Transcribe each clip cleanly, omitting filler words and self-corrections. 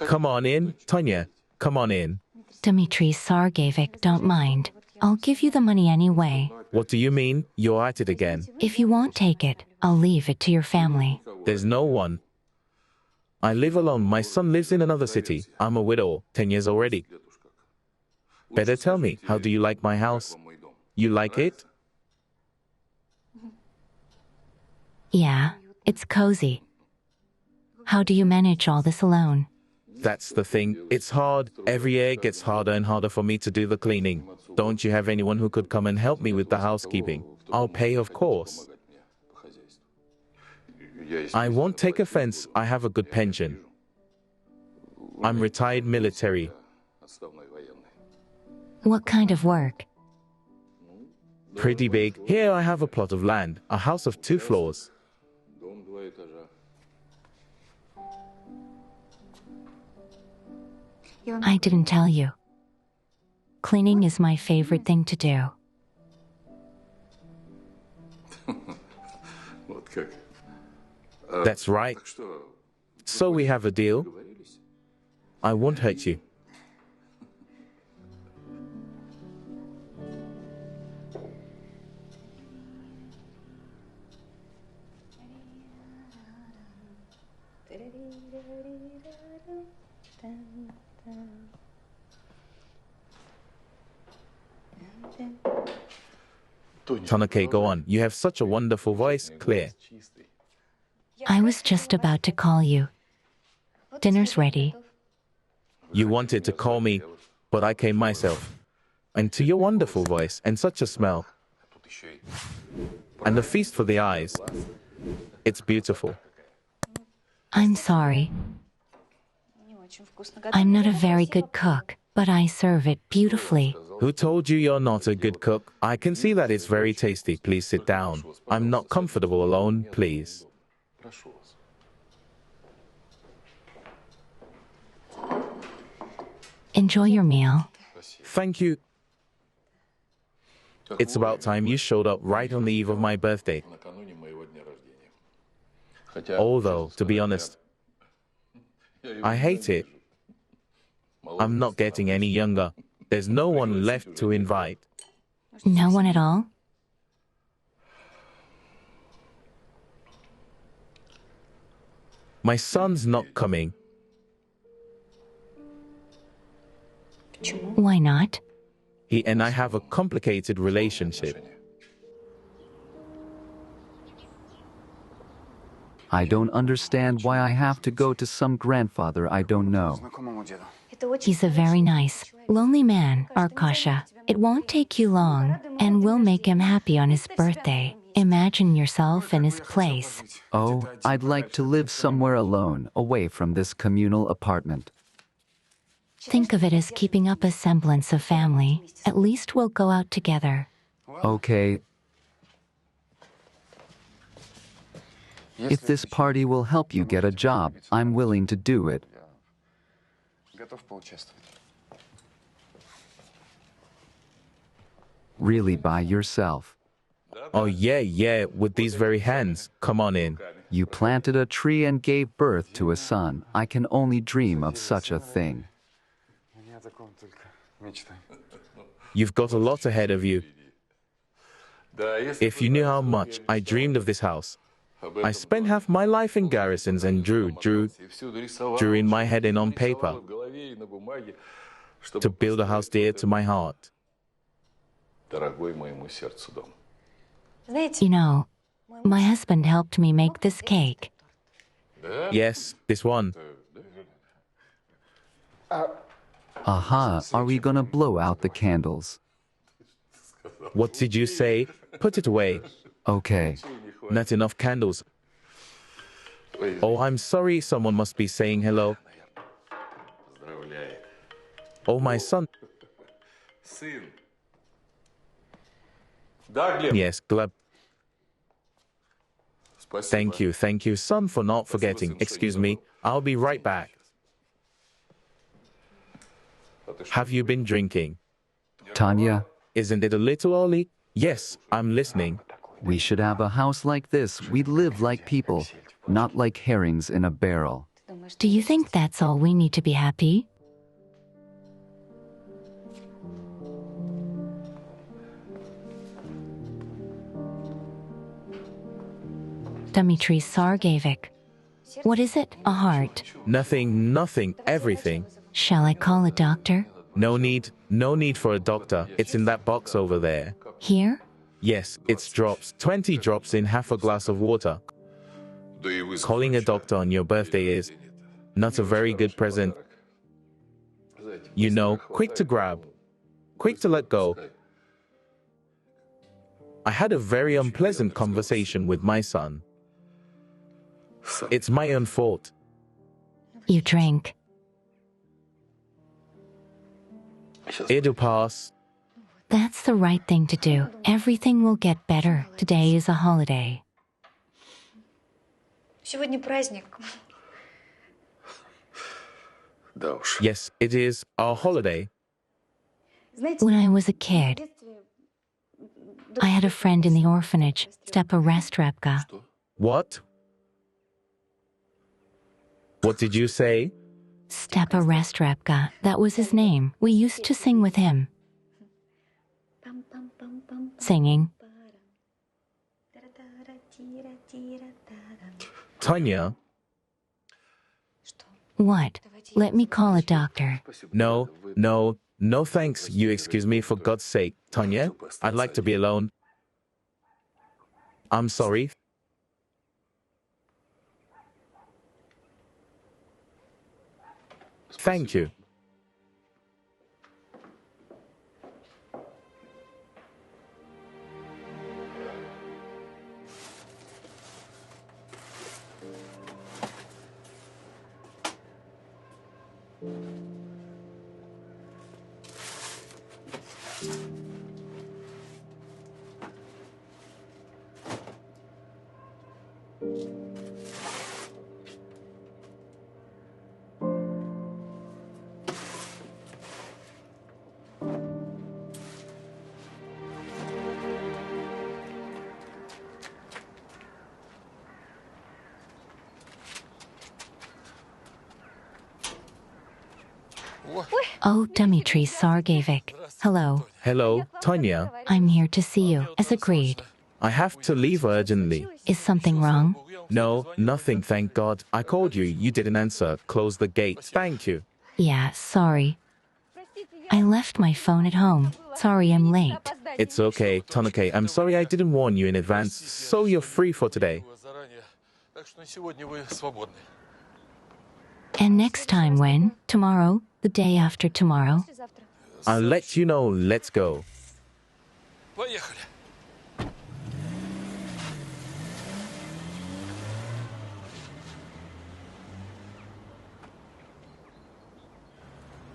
Come on in, Tonya. Come on in. Dmitry Sergeyevich, don't mind. I'll give you the money anyway. What do you mean? You're at it again. If you won't take it, I'll leave it to your family. There's no one. I live alone. My son lives in another city. I'm a widow, 10 years already. Better tell me, how do you like my house? You like it? Yeah, it's cozy. How do you manage all this alone? That's the thing. It's hard. Every year it gets harder and harder for me to do the cleaning. Don't you have anyone who could come and help me with the housekeeping? I'll pay, of course. I won't take offense. I have a good pension. I'm retired military. What kind of work? Pretty big. Here I have a plot of land, a house of 2 floors. I didn't tell you. Cleaning is my favorite thing to do. That's right. So we have a deal? I won't hurt you. Tonya, go on. You have such a wonderful voice, clear. I was just about to call you. Dinner's ready. You wanted to call me, but I came myself. And to your wonderful voice and such a smell. And a feast for the eyes. It's beautiful. I'm sorry. I'm not a very good cook, but I serve it beautifully. Who told you you're not a good cook? I can see that it's very tasty. Please sit down. I'm not comfortable alone, please. Enjoy your meal. Thank you. It's about time you showed up right on the eve of my birthday. Although, to be honest, I hate it. I'm not getting any younger. There's no one left to invite. No one at all? My son's not coming. Why not? He and I have a complicated relationship. I don't understand why I have to go to some grandfather I don't know. He's a very nice, lonely man, Arkasha. It won't take you long, and we'll make him happy on his birthday. Imagine yourself in his place. Oh, I'd like to live somewhere alone, away from this communal apartment. Think of it as keeping up a semblance of family. At least we'll go out together. Okay. If this party will help you get a job, I'm willing to do it. Really by yourself. Oh yeah, with these very hands. Come on in. You planted a tree and gave birth to a son. I can only dream of such a thing. You've got a lot ahead of you. If you knew how much I dreamed of this house. I spent half my life in garrisons and drew in my head and on paper to build a house dear to my heart. You know, my husband helped me make this cake. Yes, this one. Aha, are we gonna blow out the candles? What did you say? Put it away. Okay. Not enough candles. Oh, I'm sorry, someone must be saying hello. Oh, my son. Yes, Gleb. Thank you, son, for not forgetting. Excuse me, I'll be right back. Have you been drinking? Tonya, Isn't it a little early? Yes, I'm listening. we should have a house like this. We'd live like people, not like herrings in a barrel. Do you think that's all we need to be happy? Dmitry Sergeevich. What is it? A heart. Nothing, everything. Shall I call a doctor? No need for a doctor. It's in that box over there. Here? Yes, it's drops, 20 drops in half a glass of water. Calling a doctor on your birthday is not a very good present. You know, quick to grab, quick to let go. I had a very unpleasant conversation with my son. It's my own fault. You drink. It'll pass. That's the right thing to do. Everything will get better. Today is a holiday. Сегодня праздник. Yes, it is our holiday. When I was a kid, I had a friend in the orphanage, Stepa Restrepka. What? What did you say? Stepa Restrepka, that was his name. We used to sing with him. Singing. Tonya? What? Let me call a doctor. No thanks. You excuse me for God's sake. Tonya, I'd like to be alone. I'm sorry. Thank you. Oh, Dmitry Sergeevich. Hello. Hello, Tonya. I'm here to see you, as agreed. I have to leave urgently. Is something wrong? No, nothing, thank God. I called you. You didn't answer. Close the gate. Thank you. Yeah, sorry. I left my phone at home. Sorry I'm late. It's okay, Tonya. I'm sorry I didn't warn you in advance, so you're free for today. And next time when? Tomorrow? The day after tomorrow? I'll let you know. Let's go. Поехали.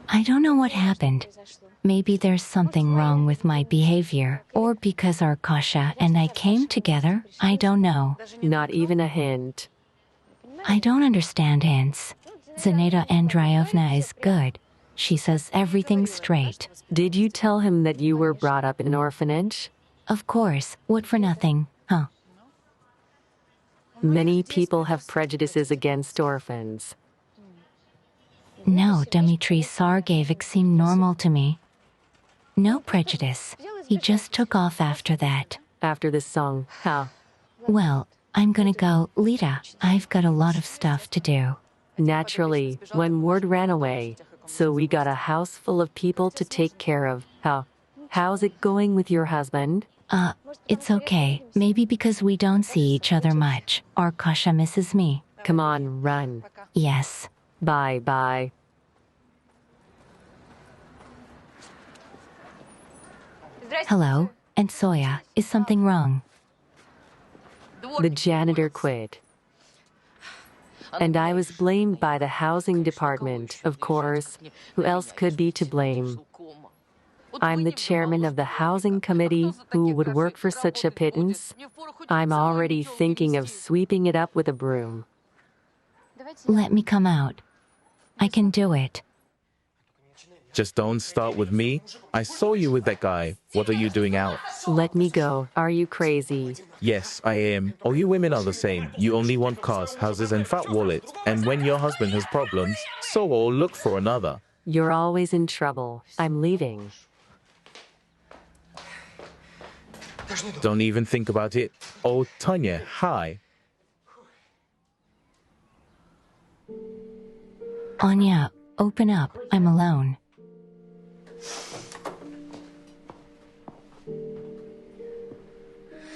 I don't know what happened. Maybe there's something wrong with my behavior, or because Arkasha and I came together, I don't know. Not even a hint. I don't understand hints. Zeneta Andreevna is good. She says everything straight. Did you tell him that you were brought up in an orphanage? Of course, what for nothing, huh? Many people have prejudices against orphans. No, Dmitry Sergeevich seemed normal to me. No prejudice. He just took off after that. After this song, how? Well, I'm gonna go, Lita. I've got a lot of stuff to do. Naturally, when word ran away, so we got a house full of people to take care of. How's it going with your husband? It's okay. Maybe because we don't see each other much. Arkasha misses me. Come on, run. Yes. Bye. Hello, and Soya, is something wrong? The janitor quit. And I was blamed by the housing department, of course. Who else could be to blame? I'm the chairman of the housing committee. Who would work for such a pittance? I'm already thinking of sweeping it up with a broom. Let me come out. I can do it. Just don't start with me. I saw you with that guy. What are you doing out? Let me go. Are you crazy? Yes, I am. All you women are the same. You only want cars, houses, and fat wallets. And when your husband has problems, so all look for another. You're always in trouble. I'm leaving. Don't even think about it. Oh, Tonya, hi. Anya, open up. I'm alone.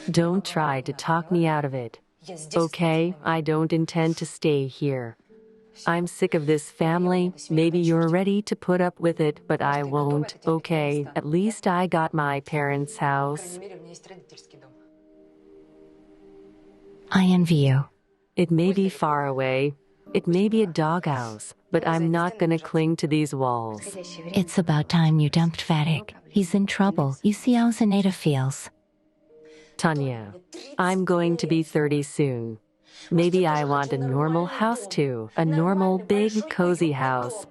Don't try to talk me out of it. Okay, I don't intend to stay here. I'm sick of this family. Maybe you're ready to put up with it, but I won't. Okay, at least I got my parents' house. I envy you. It may be far away. It may be a doghouse, but I'm not gonna cling to these walls. It's about time you dumped Vadik. He's in trouble. You see how Zaneta feels. Tonya, I'm going to be 30 soon. Maybe I want a normal house too. A normal, big, cozy house.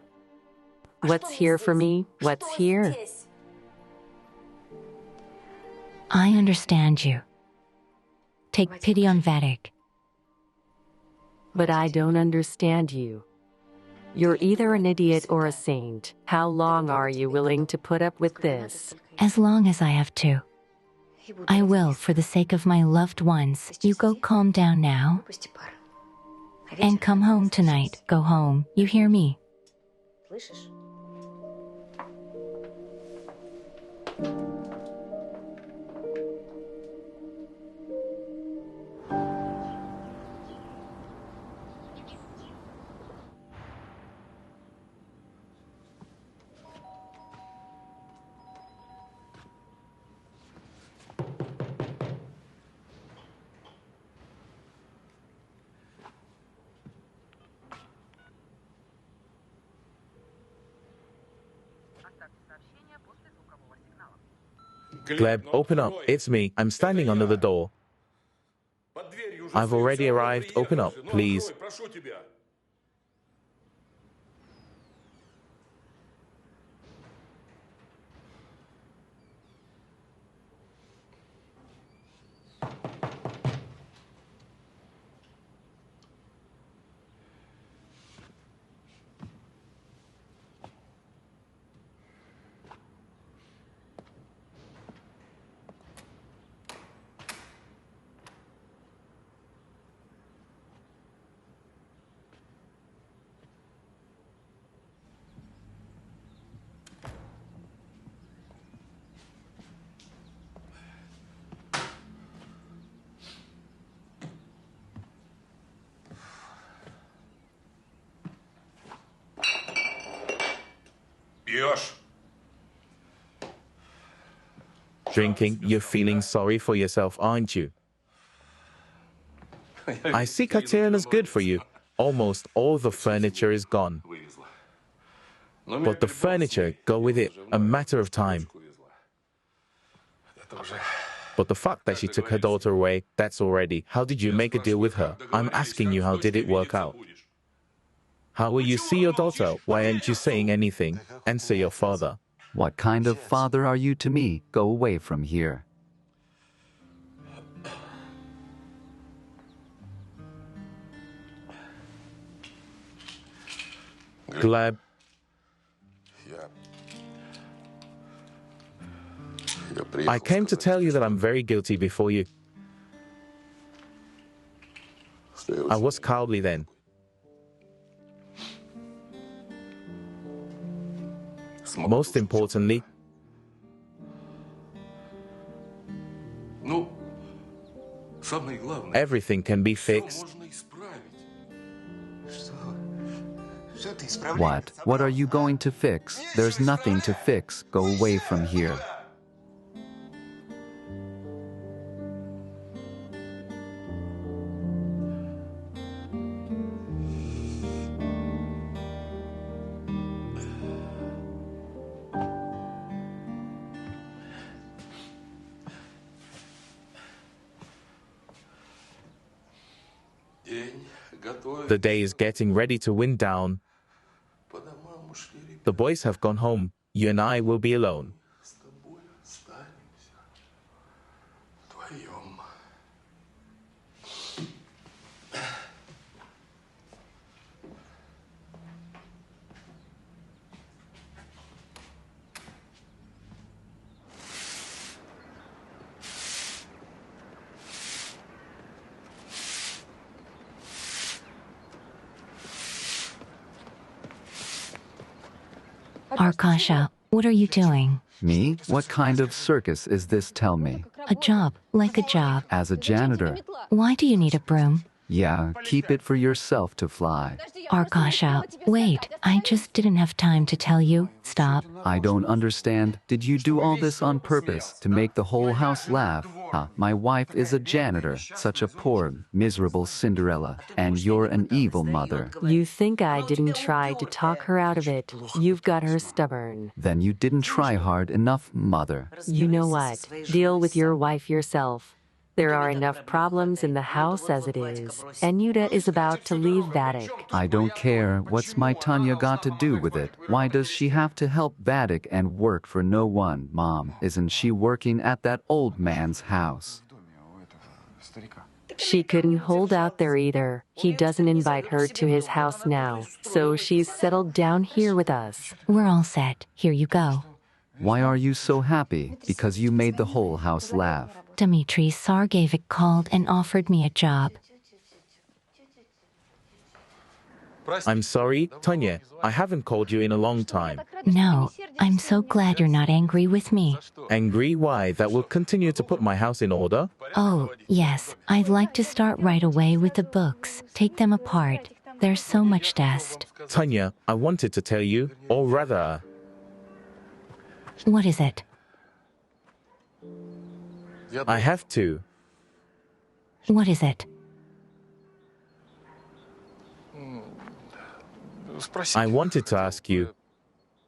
What's here for me? What's here? I understand you. Take pity on Vadik. But I don't understand you. You're either an idiot or a saint. How long are you willing to put up with this? As long as I have to. I will, for the sake of my loved ones. You go calm down now. And come home tonight. Go home. You hear me? Gleb, open up. It's me. I'm standing under the door. I've already arrived. Open up, please. Drinking, you're feeling sorry for yourself, aren't you? I see Katerina's good for you. Almost all the furniture is gone. But the furniture, go with it, a matter of time. But the fact that she took her daughter away, that's already. How did you make a deal with her? I'm asking you, how did it work out? How will you see your daughter? Why aren't you saying anything? And say your father. What kind of father are you to me? Go away from here. Gleb, I came to tell you that I'm very guilty before you. I was cowardly then. Most importantly, everything can be fixed. What? What are you going to fix? There's nothing to fix. Go away from here. The day is getting ready to wind down. The boys have gone home. You and I will be alone. Arkasha, what are you doing? Me? What kind of circus is this, tell me? A job, like a job. As a janitor. Why do you need a broom? Yeah, keep it for yourself to fly. Arkasha, wait, I just didn't have time to tell you. Stop. I don't understand. Did you do all this on purpose to make the whole house laugh? My wife is a janitor, such a poor, miserable Cinderella, and you're an evil mother. You think I didn't try to talk her out of it. You've got her stubborn. Then you didn't try hard enough, mother. You know what? Deal with your wife yourself. There are enough problems in the house as it is. Anyuta is about to leave Vadik. I don't care. What's my Tonya got to do with it? Why does she have to help Vadik and work for no one, Mom? Isn't she working at that old man's house? She couldn't hold out there either. He doesn't invite her to his house now, so she's settled down here with us. We're all set. Here you go. Why are you so happy? Because you made the whole house laugh. Dmitry Sargevich called and offered me a job. I'm sorry, Tonya. I haven't called you in a long time. No, I'm so glad you're not angry with me. Angry? Why? That will continue to put my house in order? Oh, yes, I'd like to start right away with the books. Take them apart. There's so much dust. Tonya, I wanted to tell you, or rather... What is it? I have to. What is it? I wanted to ask you,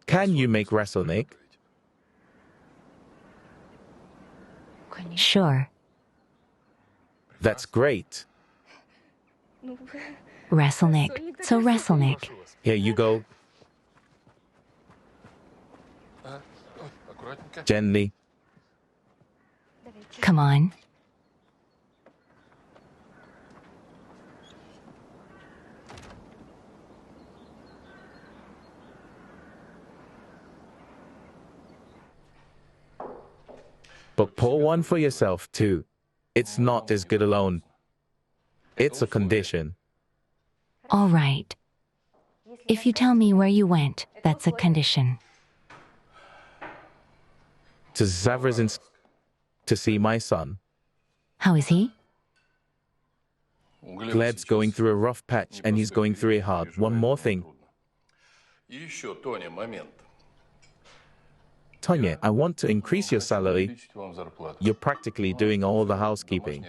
can you make rasolnik? Sure. That's great. Raselnik. So Raselnik. Here you go. Gently. Come on. But pour one for yourself, too. It's not as good alone. It's a condition. All right. If you tell me where you went, that's a condition. To Zavrazinsk to see my son. How is he? Gleb's going through a rough patch and he's going through it hard. One more thing. Tonya, I want to increase your salary. You're practically doing all the housekeeping.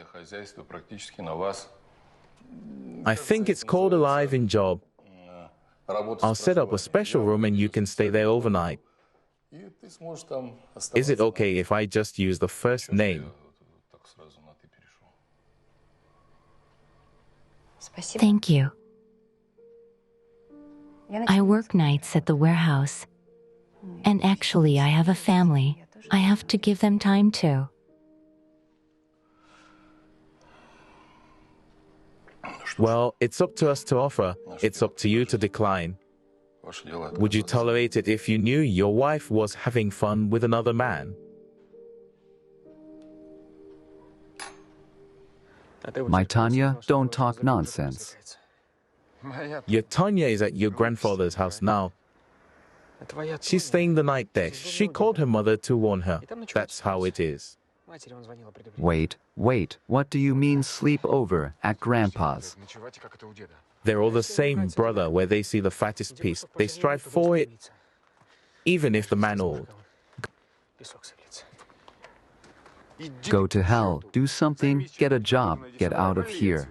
I think it's called a live-in job. I'll set up a special room and you can stay there overnight. Is it okay if I just use the first name? Thank you. I work nights at the warehouse. And actually, I have a family. I have to give them time too. Well, it's up to us to offer. It's up to you to decline. Would you tolerate it if you knew your wife was having fun with another man? My Tonya, don't talk nonsense. Your Tonya is at your grandfather's house now. She's staying the night there. She called her mother to warn her. That's how it is. Wait, what do you mean sleep over at Grandpa's? They're all the same brother where they see the fattest piece. They strive for it, even if the man old. Go to hell, do something, get a job, get out of here.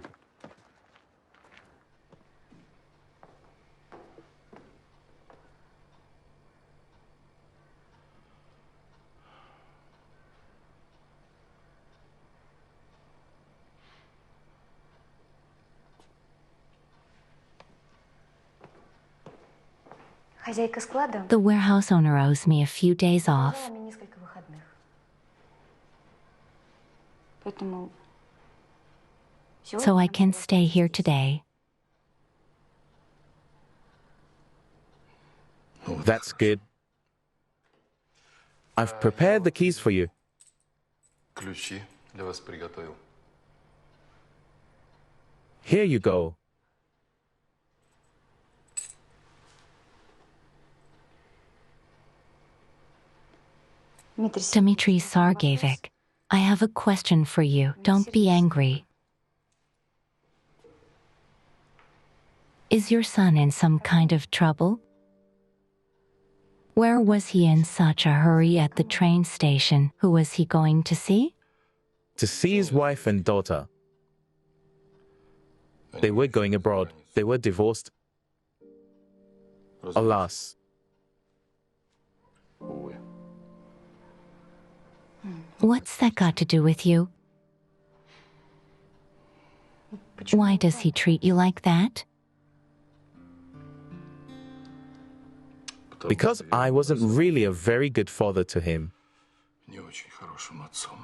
The warehouse owner owes me a few days off, so I can stay here today. That's good. I've prepared the keys for you. Ключи для вас приготовил. Here you go. Dmitry Sergeyevich, I have a question for you. Don't be angry. Is your son in some kind of trouble? Where was he in such a hurry at the train station? Who was he going to see? To see his wife and daughter. They were going abroad. They were divorced. Alas. Увы. What's that got to do with you? Why does he treat you like that? Because I wasn't really a very good father to him. Не очень хорошим отцом.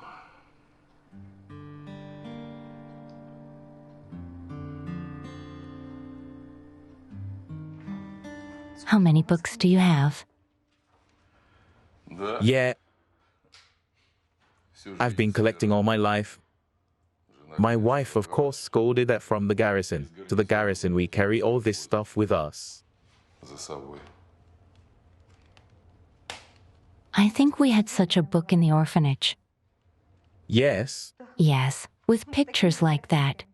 How many books do you have? Да. Yeah, Всю I've been жизнь collecting all my life. My wife, of course, scolded that from the garrison. To the garrison, we carry all this stuff with us. за собой. I think we had such a book in the orphanage. Yes, Yes, with pictures like that.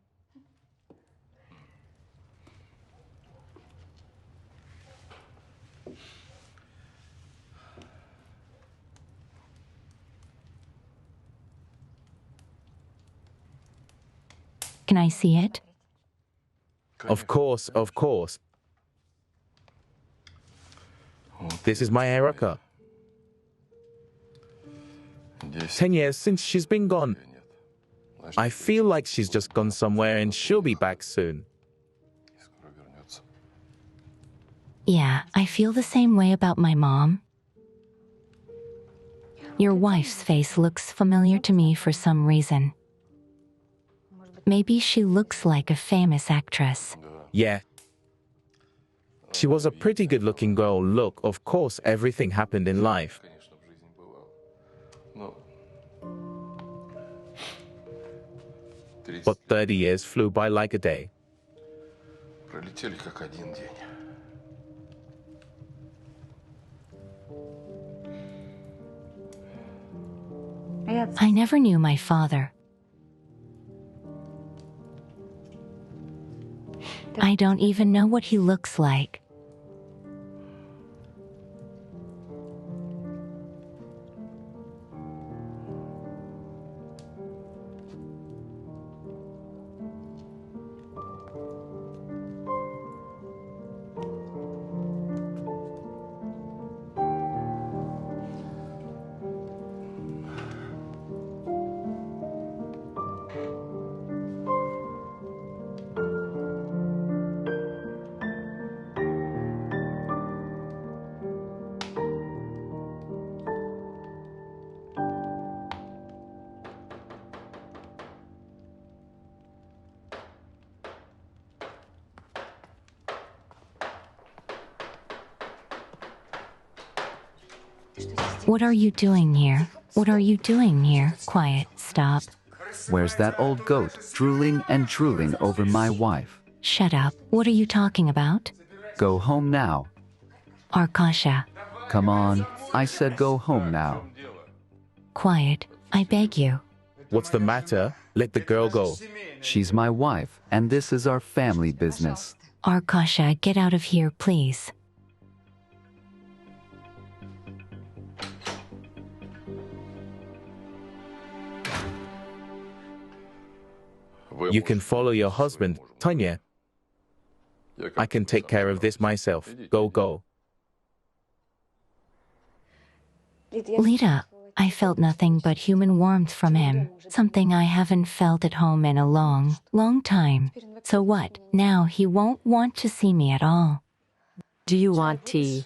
Can I see it? of course, of course. This is my Erica. 10 years since she's been gone. Нет. I feel like she's just gone somewhere and she'll be back soon. Скоро вернется. Yeah, I feel the same way about my mom. Your wife's face looks familiar to me for some reason. Maybe she looks like a famous actress. Yeah. She was a pretty good-looking girl. Look, of course, everything happened in life. Конечно, в жизни бывало. Но 30 But 30 years flew by like a day. пролетели как один день. I never knew my father. I don't even know what he looks like. What are you doing here? What are you doing here? Quiet, stop. Where's that old goat drooling and drooling over my wife? Shut up. What are you talking about? Go home now. Arkasha. Come on. I said go home now. Quiet, I beg you. What's the matter? Let the girl go. She's my wife, and this is our family business. Arkasha, get out of here, please. Вы You can follow your husband, Tonya. I can take care of this myself. Go, go. Lita, I felt nothing but human warmth from him. Something I haven't felt at home in a long, long time. So what? Now he won't want to see me at all. Do you want tea?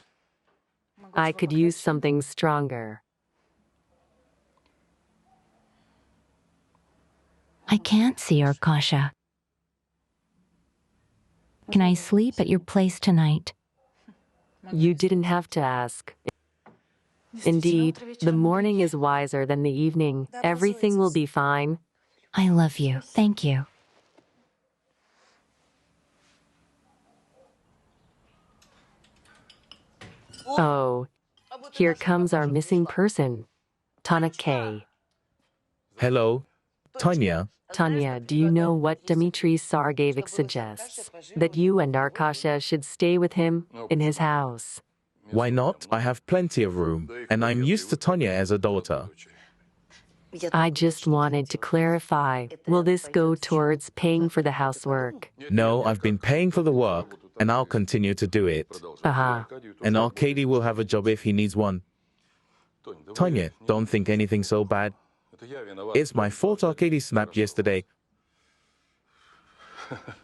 I could use something stronger. I can't see Arkasha. Can I sleep at your place tonight? You didn't have to ask. Indeed, the morning is wiser than the evening. Everything will be fine. I love you. Thank you. Oh, here comes our missing person, Tonya K. Hello, Tonya. Tonya, do you know what Dmitry Sergeevich suggests? That you and Arkasha should stay with him in his house. Why not? I have plenty of room, and I'm used to Tonya as a daughter. I just wanted to clarify, will this go towards paying for the housework? No, I've been paying for the work, and I'll continue to do it. Aha. And Arkady will have a job if he needs one. Tonya, don't think anything so bad. It's my fault Arkady snapped yesterday.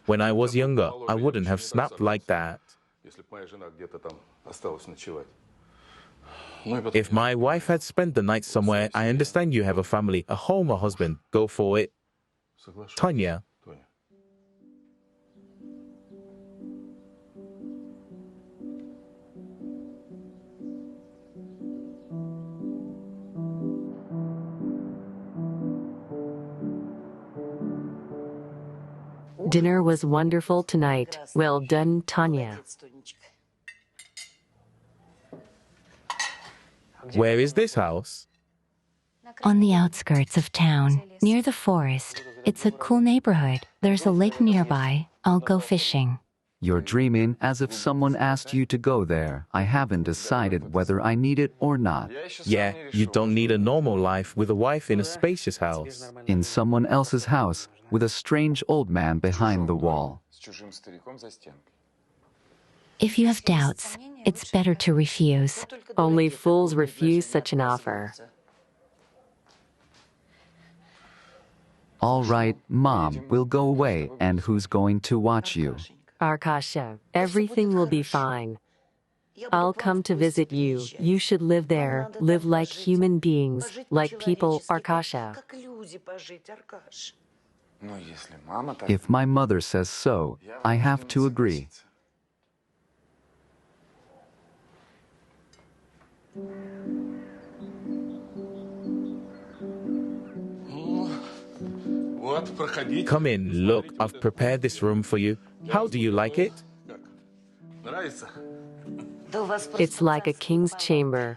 When I was younger, I wouldn't have snapped like that. If my wife had spent the night somewhere, I understand you have a family, a home, a husband. Go for it. Tonya. Dinner was wonderful tonight. Well done, Tonya. Where is this house? On the outskirts of town, near the forest. It's a cool neighborhood. There's a lake nearby. I'll go fishing. You're dreaming as if someone asked you to go there. I haven't decided whether I need it or not. Yeah, you don't need a normal life with a wife in a spacious house. In someone else's house, with a strange old man behind the wall. If you have doubts, it's better to refuse. Only fools refuse such an offer. All right, Mom, we'll go away, and who's going to watch you? Arkasha, everything will be fine. I'll come to visit you. You should live there, live like human beings, like people, Arkasha. If my mother says so, I have to agree. Come in, look, I've prepared this room for you. How do you like it? It's like a king's chamber.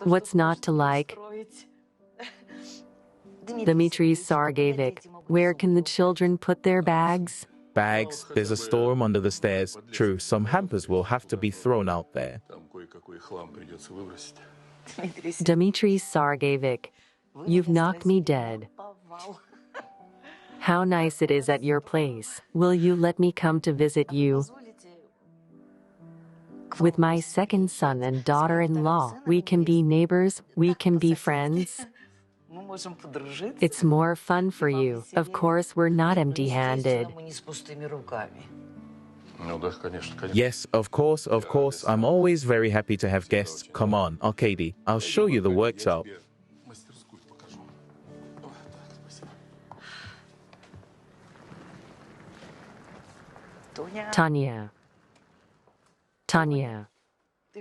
What's not to like? Dmitry Sergeevich, where can the children put their bags? Bags, there's a storeroom under the stairs. True, some hampers will have to be thrown out there. Dmitry Sergeevich, you've knocked me dead. How nice it is at your place. Will you let me come to visit you? With my second son and daughter-in-law, we can be neighbors, we can be friends. It's more fun for you. Of course, we're not empty-handed. Yes, of course, I'm always very happy to have guests. Come on, Arkady, I'll show you the workshop. Tonya. Tonya,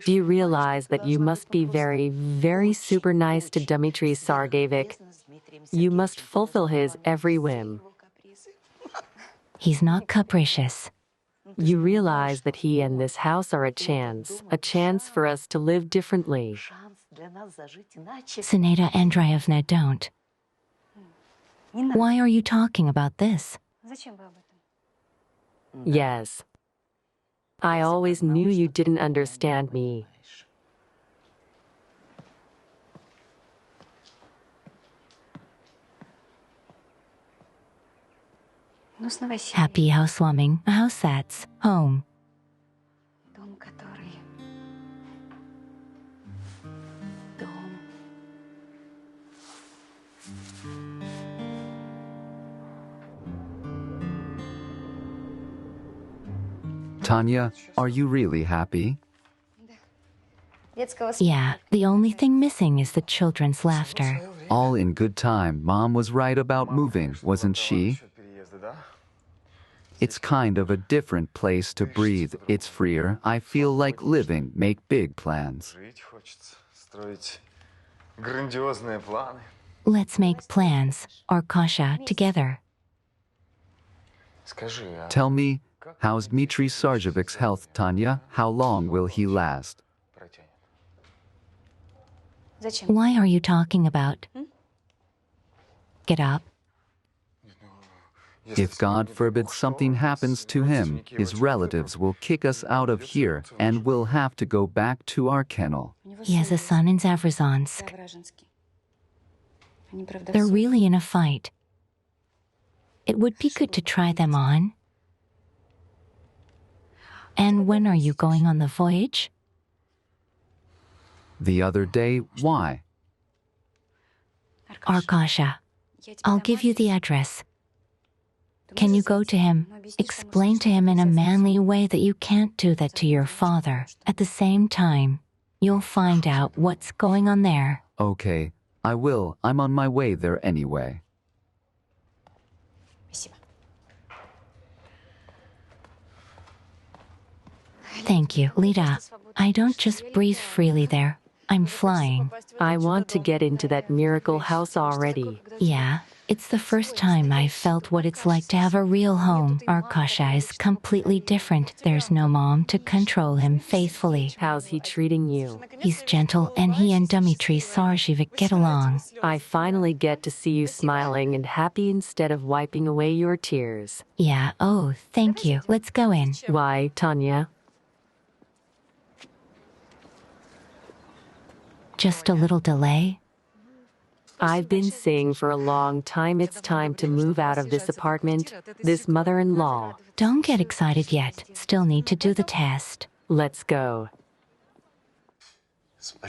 do you realize that you must be very, very super nice to Dmitry Sergeevich? You must fulfill his every whim. He's not capricious. You realize that he and this house are a chance for us to live differently. Sineta Andreevna, don't. Why are you talking about this? Yes. I always knew you didn't understand me. Happy housewarming. A house that's home. Tonya, are you really happy? Yeah, the only thing missing is the children's laughter. All in good time. Mom was right about moving, wasn't she? It's kind of a different place to breathe. It's freer. I feel like living. Make big plans. Let's make plans, Arkasha, together. Tell me, how's Dmitry Sarjevic's health, Tonya? How long will he last? Why are you talking about? Get up. If God forbid something happens to him, his relatives will kick us out of here and we'll have to go back to our kennel. He has a son in Zavrazonsk. They're really in a fight. It would be good to try them on. And when are you going on the voyage? The other day, why? Arkasha, I'll give you the address. Can you go to him, explain to him in a manly way that you can't do that to your father? At the same time, you'll find out what's going on there. Okay, I will. I'm on my way there anyway. Thank you, Lida. I don't just breathe freely there. I'm flying. I want to get into that miracle house already. Yeah, it's the first time I've felt what it's like to have a real home. Arkasha is completely different. There's no mom to control him faithfully. How's he treating you? He's gentle and he and Dmitry Sarjevic get along. I finally get to see you smiling and happy instead of wiping away your tears. Yeah, oh, thank you. Let's go in. Why, Tonya? Just a little delay? I've been saying for a long time it's time to move out of this apartment, this mother-in-law. Don't get excited yet. Still need to do the test. Let's go.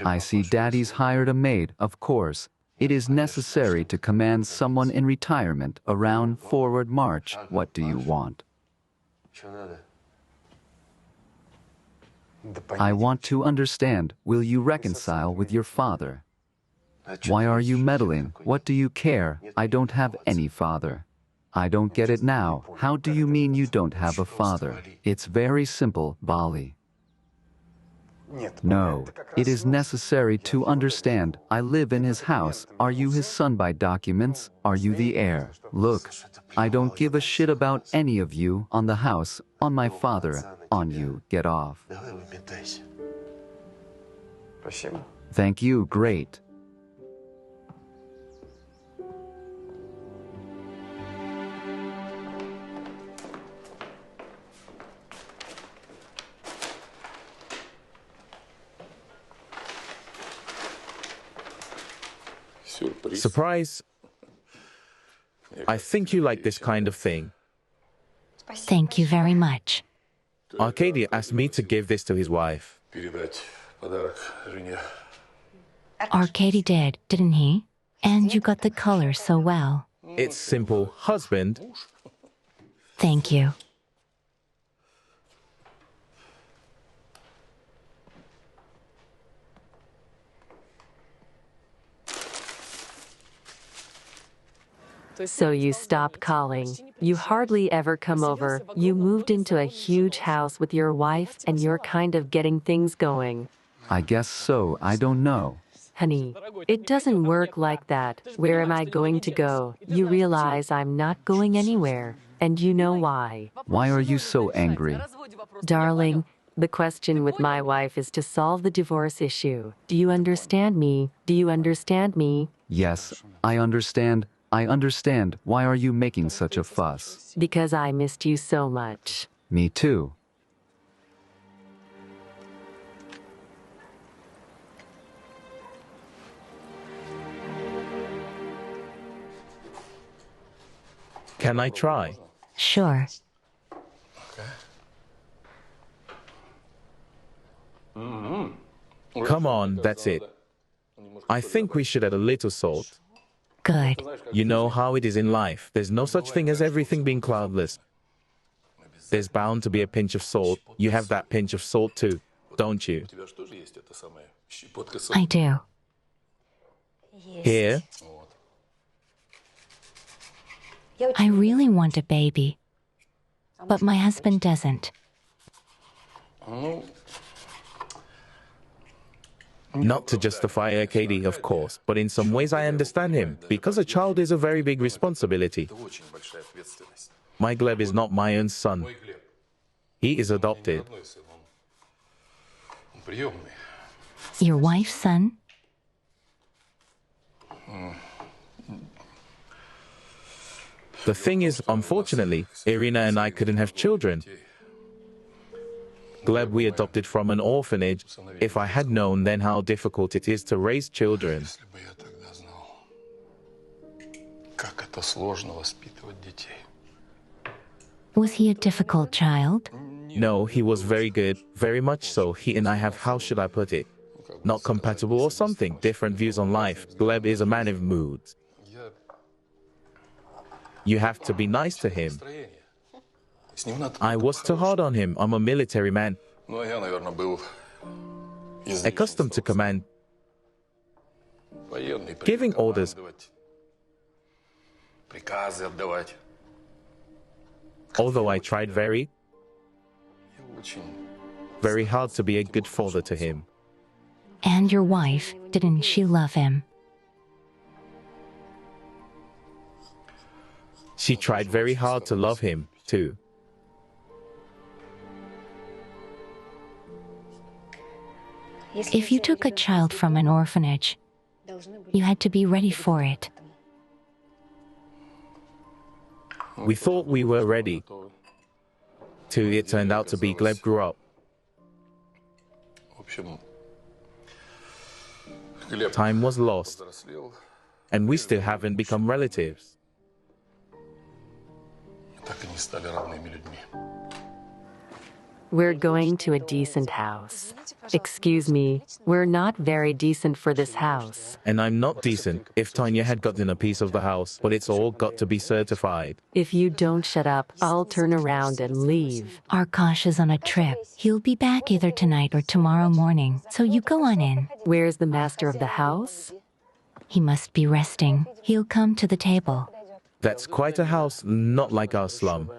I see Daddy's hired a maid, of course. It is necessary to command someone in retirement around forward march. What do you want? I want to understand. Will you reconcile with your father? Why are you meddling? What do you care? I don't have any father. I don't get it now. How do you mean you don't have a father? It's very simple, Bali. No, it is necessary to understand. I live in his house. Are you his son by documents? Are you the heir? Look, I don't give a shit about any of you. On the house, on my father, on you. Get off. Thank you, great. Surprise. I think you like this kind of thing. Thank you very much. Arkady asked me to give this to his wife. Arkady did, didn't he? And you got the color so well. It's simple. Husband. Thank you. So you stopped calling. You hardly ever come over. You moved into a huge house with your wife and you're kind of getting things going. I guess so. I don't know. Honey, it doesn't work like that. Where am I going to go? You realize I'm not going anywhere. And you know why. Why are you so angry? Darling, the question with my wife is to solve the divorce issue. Do you understand me? Do you understand me? Yes, I understand. I understand. Why are you making such a fuss? Because I missed you so much. Me too. Can I try? Sure. Come on, that's it. I think we should add a little salt. Good. You know how it is in life. There's no such thing as everything being cloudless. There's bound to be a pinch of salt. You have that pinch of salt too, don't you? I do. Here, I really want a baby, but my husband doesn't. not to justify Katie, of course, but in some ways I understand him, because a child is a very big responsibility. My Gleb is not my own son. He is adopted. Your wife's son? The thing is, unfortunately, Irina and I couldn't have children. Gleb we adopted from an orphanage. If I had known then how difficult it is to raise children. Если бы я тогда знал, как это сложно воспитывать детей. Was he a difficult child? No, he was very good, very much so. He and I have, how should I put it, not compatible or something, different views on life. Gleb is a man of moods. You have to be nice to him. С ним надо I was too hard on him. I'm a military man, Ну, я, наверное, был accustomed to command, военный, giving orders. приказы отдавать. Although I tried very, Я очень very hard to be a good father to him. And your wife, didn't she love him? She tried very hard to love him, too. If you took a child from an orphanage, you had to be ready for it. We thought we were ready. Till it turned out to be Gleb grew up. В общем, Глеб Time was lost, взрослел, and we still haven't become relatives. так и не стали равными людьми. We're going to a decent house. Excuse me, we're not very decent for this house. And I'm not decent. If Tonya had gotten a piece of the house, but it's all got to be certified. If you don't shut up, I'll turn around and leave. Arkash is on a trip. He'll be back either tonight or tomorrow morning, so you go on in. Where's the master of the house? He must be resting. He'll come to the table. That's quite a house, not like our slum.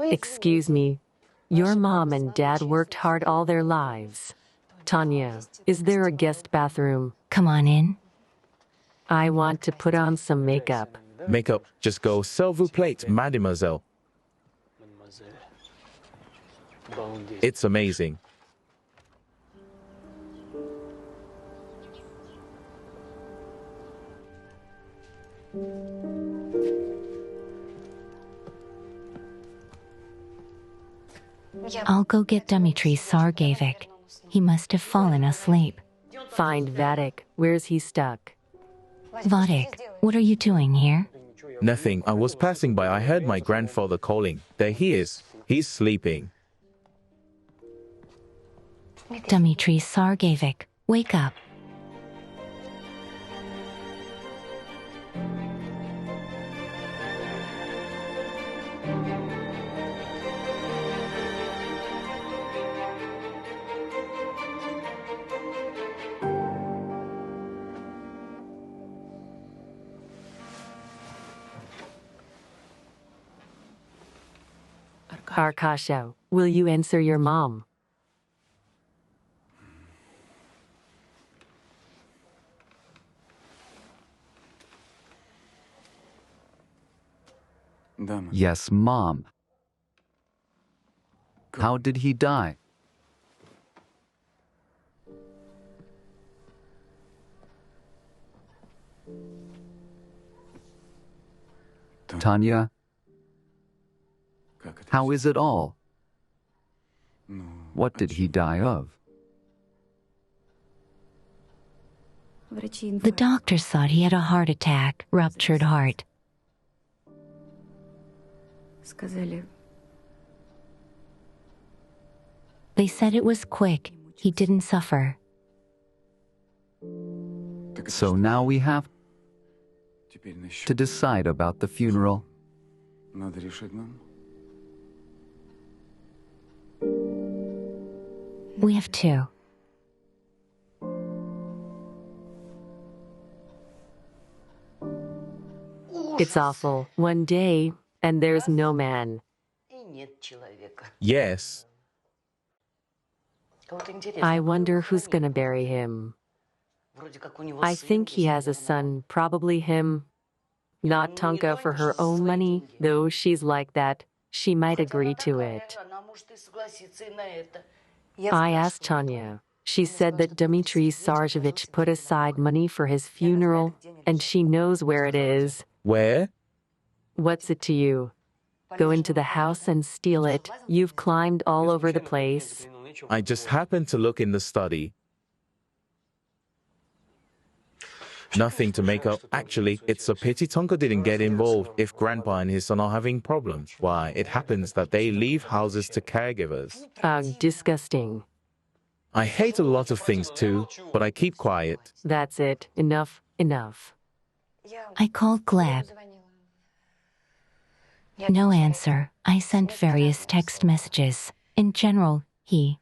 Excuse me, your mom and dad worked hard all their lives. Tonya, is there a guest bathroom? Come on in. I want to put on some makeup. Makeup, just go, s'il vous plaît, mademoiselle. It's amazing. I'll go get Dmitry Sargevich. He must have fallen asleep. Find Vadik. Where's he stuck? Vadik, what are you doing here? Nothing. I was passing by. I heard my grandfather calling. There he is. He's sleeping. Dmitry Sargevich, wake up. Arkasha, will you answer your mom? Yes, Mom. How did he die? Tonya, how is it all? What did he die of? The doctors thought he had a heart attack, ruptured heart. They said it was quick. He didn't suffer. So now we have to decide about the funeral. We have two. It's awful. One day, and there's no man. Yes. I wonder who's gonna bury him. I think he has a son, probably him. Not Tonka for her own money, though she's like that. She might agree to it. I asked Tonya. She said that Dmitry Sarjevich put aside money for his funeral, and she knows where it is. Where? What's it to you? Go into the house and steal it. You've climbed all over the place. I just happened to look in the study. Nothing to make up. Actually, it's a pity Tonka didn't get involved. If Grandpa and his son are having problems, why, it happens that they leave houses to caregivers. Disgusting. I hate a lot of things too, but I keep quiet. That's it. Enough. Enough. I called Gleb. No answer. I sent various text messages. In general, he...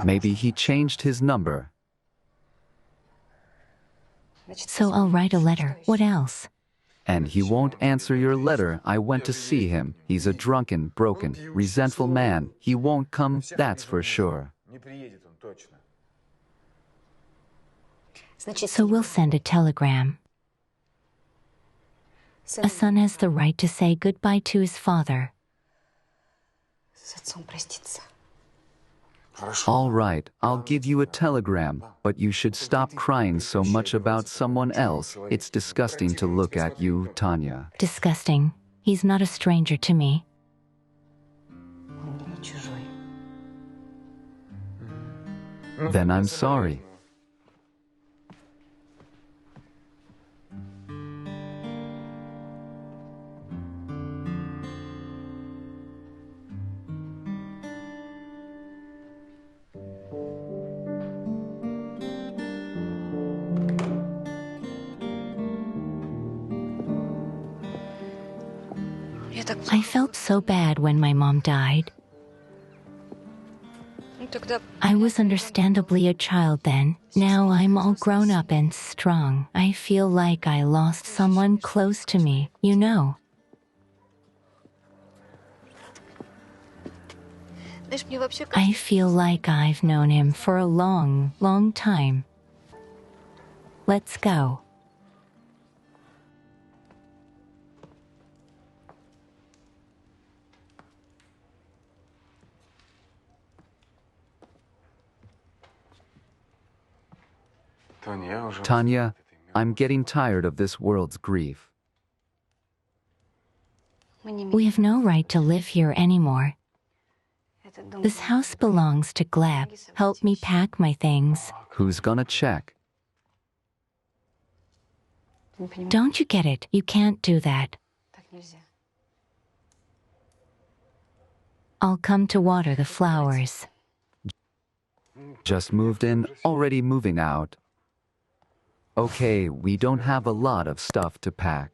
Maybe he changed his number. So I'll write a letter. What else? And he won't answer your letter. I went to see him. He's a drunken, broken, resentful man. He won't come, that's for sure. So we'll send a telegram. A son has the right to say goodbye to his father. All right, I'll give you a telegram, but you should stop crying so much about someone else. It's disgusting to look at you, Tonya. Disgusting. He's not a stranger to me. Then I'm sorry. I felt so bad when my mom died. I was understandably a child then. Now I'm all grown up and strong. I feel like I lost someone close to me, you know. I feel like I've known him for a long, long time. Let's go. Tonya, I'm getting tired of this world's grief. We have no right to live here anymore. This house belongs to Gleb. Help me pack my things. Who's gonna check? Don't you get it? You can't do that. I'll come to water the flowers. Just moved in, already moving out. Okay, we don't have a lot of stuff to pack.